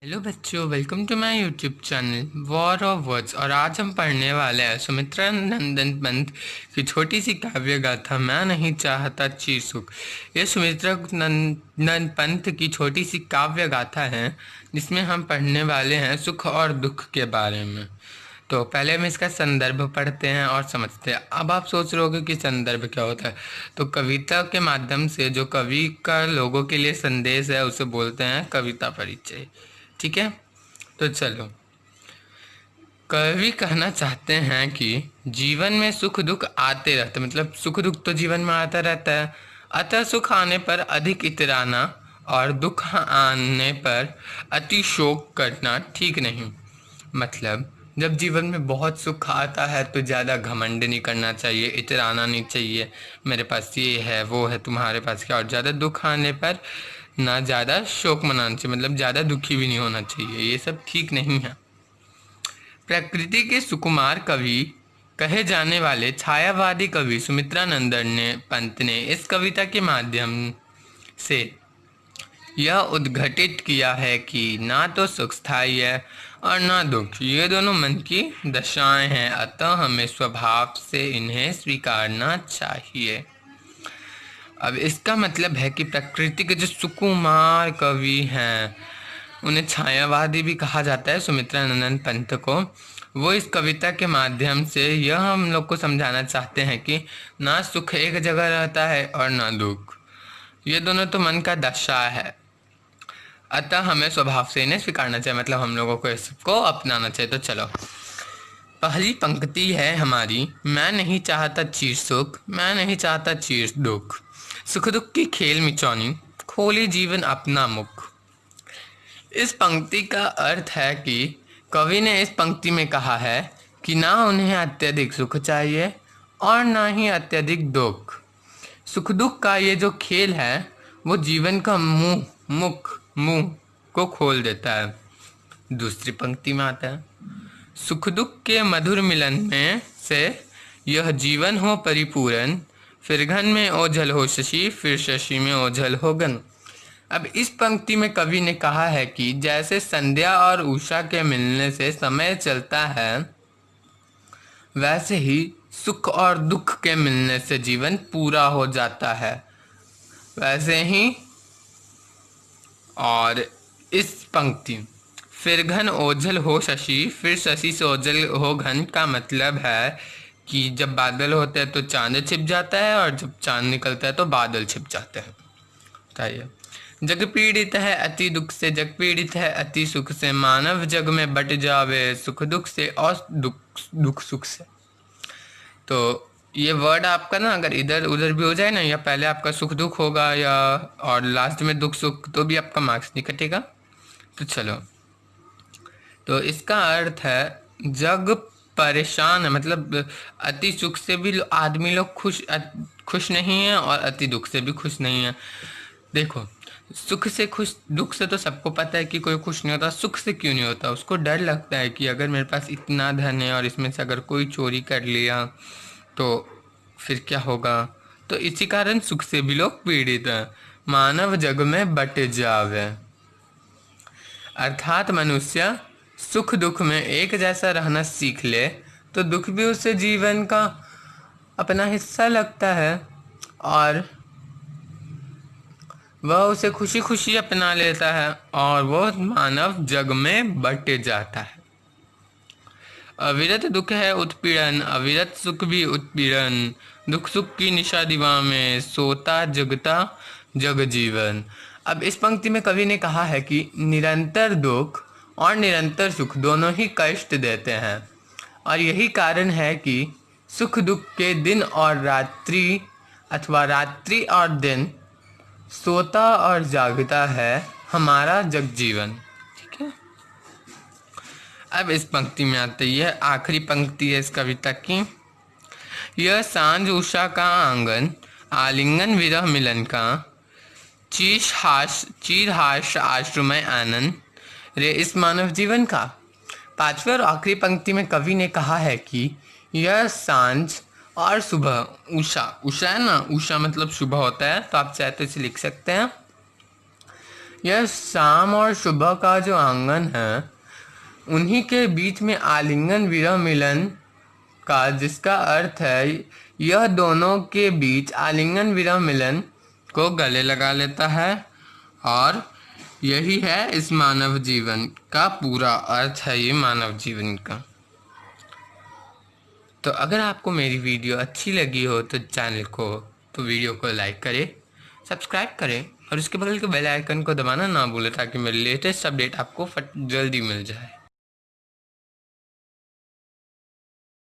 Hello बच्चों, welcome to my YouTube channel War of Words. और आज हम पढ़ने वाले हैं सुमित्रा नंदन पंत की छोटी सी काव्य गाथा मैं नहीं चाहता चीर सुख। ये सुमित्रा नंदन पंत की छोटी सी काव्य गाथा है जिसमें हम पढ़ने वाले हैं सुख और दुख के बारे में। तो पहले हम इसका संदर्भ पढ़ते हैं और समझते हैं। अब आप सोच रहे होगे कि संदर्भ क्या होता है। तो कविता के माध्यम से जो कवि का लोगों के लिए संदेश है उसे बोलते हैं कविता परिचय। ठीक है, तो चलो। कवि कहना चाहते हैं कि जीवन में सुख दुख आते रहते, मतलब सुख दुख तो जीवन में आता रहता है। अतः सुख आने पर अधिक इतराना और दुख आने पर अति शोक करना ठीक नहीं। मतलब जब जीवन में बहुत सुख आता है तो ज़्यादा घमंड नहीं करना चाहिए, इतराना नहीं चाहिए मेरे पास ये है वो है तुम्हारे पास क्या। और ज़्यादा दुख आने पर ना ज़्यादा शोक मनाना चाहिए, मतलब ज़्यादा दुखी भी नहीं होना चाहिए। ये सब ठीक नहीं है। प्रकृति के सुकुमार कवि कहे जाने वाले छायावादी कवि सुमित्रा नंदन पंत ने इस कविता के माध्यम से यह उद्घटित किया है कि ना तो सुख स्थायी है और ना दुख, ये दोनों मन की दशाएं हैं। अतः हमें स्वभाव से इन्हें स्वीकारना चाहिए। अब इसका मतलब है कि प्रकृति के जो सुकुमार कवि हैं उन्हें छायावादी भी कहा जाता है, सुमित्रा नंदन पंत को। वो इस कविता के माध्यम से यह हम लोग को समझाना चाहते हैं कि ना सुख एक जगह रहता है और ना दुख, ये दोनों तो मन का दशा है। अतः हमें स्वभाव से इन्हें स्वीकारना चाहिए, मतलब हम लोगों को इसको अपनाना चाहिए। तो चलो, पहली पंक्ति है हमारी, मैं नहीं चाहता चीर सुख, मैं नहीं चाहता चीर दुख, सुख दुख की खेल मिचौनी, खोली जीवन अपना मुख। इस पंक्ति का अर्थ है कि कवि ने इस पंक्ति में कहा है कि ना उन्हें अत्यधिक सुख चाहिए और ना ही अत्यधिक दुख। सुख दुख का ये जो खेल है वो जीवन का मुंह को खोल देता है। दूसरी पंक्ति में आता है, सुख दुख के मधुर मिलन में से यह जीवन हो परिपूर्ण, फिर घन में ओझल हो शशि, फिर शशि में ओझल हो घन। अब इस पंक्ति में कवि ने कहा है कि जैसे संध्या और उषा के मिलने से समय चलता है, वैसे ही सुख और दुख के मिलने से जीवन पूरा हो जाता है। वैसे ही और इस पंक्ति फिर घन ओझल हो शशि, फिर शशि से ओझल हो घन का मतलब है कि जब बादल होते हैं तो चांद छिप जाता है और जब चांद निकलता है तो बादल छिप जाते हैं। बताइए, जग पीड़ित है अति दुख से, जग पीड़ित है अति सुख से, मानव जग में बट जावे सुख दुख से और दुख सुख से। तो ये वर्ड आपका ना अगर इधर उधर भी हो जाए ना, या पहले आपका सुख दुख होगा या और लास्ट में दुख सुख, तो भी आपका मार्क्स नहीं कटेगा। तो चलो, तो इसका अर्थ है जग परेशान है, मतलब अति सुख से भी आदमी लोग खुश नहीं है और अति दुख से भी खुश नहीं है। देखो, सुख से खुश, दुख से तो सबको पता है कि कोई खुश नहीं होता। सुख से क्यों नहीं होता? उसको डर लगता है कि अगर मेरे पास इतना धन है और इसमें से अगर कोई चोरी कर लिया तो फिर क्या होगा। तो इसी कारण सुख से भी लोग पीड़ित हैं। मानव जग में बट जावे, अर्थात मनुष्य सुख दुख में एक जैसा रहना सीख ले तो दुख भी उसे जीवन का अपना हिस्सा लगता है और वह उसे खुशी खुशी अपना लेता है और वह मानव जग में बट जाता है। अविरत दुख है उत्पीड़न, अविरत सुख भी उत्पीड़न, दुख सुख की निशा दीवा में, सोता जगता जग जीवन। अब इस पंक्ति में कवि ने कहा है कि निरंतर दुख और निरंतर सुख दोनों ही कष्ट देते हैं और यही कारण है कि सुख दुख के दिन और रात्रि अथवा रात्रि और दिन, सोता और जागता है हमारा जग जीवन। ठीक है, अब इस पंक्ति में आते हैं, आखिरी पंक्ति है इस कविता की। यह सांझ उषा का आंगन, आलिंगन विरह मिलन का, चीर हास आश्रमय आनंद रे इस मानव जीवन का। पांचवी और आखिरी पंक्ति में कवि ने कहा है कि यह सांझ और सुबह, उषा है ना, उषा मतलब सुबह होता है, तो आप चाहे तो इसे लिख सकते हैं। यह शाम और सुबह का जो आंगन है, उन्हीं के बीच में आलिंगन विरह मिलन का, जिसका अर्थ है यह दोनों के बीच आलिंगन विरह मिलन को गले लगा लेता है। और यही है इस मानव जीवन का पूरा अर्थ है, ये मानव जीवन का। तो अगर आपको मेरी वीडियो अच्छी लगी हो तो वीडियो को लाइक करें, सब्सक्राइब करें और उसके बगल के बेल आइकन को दबाना ना भूलें, ताकि मेरे लेटेस्ट अपडेट आपको जल्दी मिल जाए।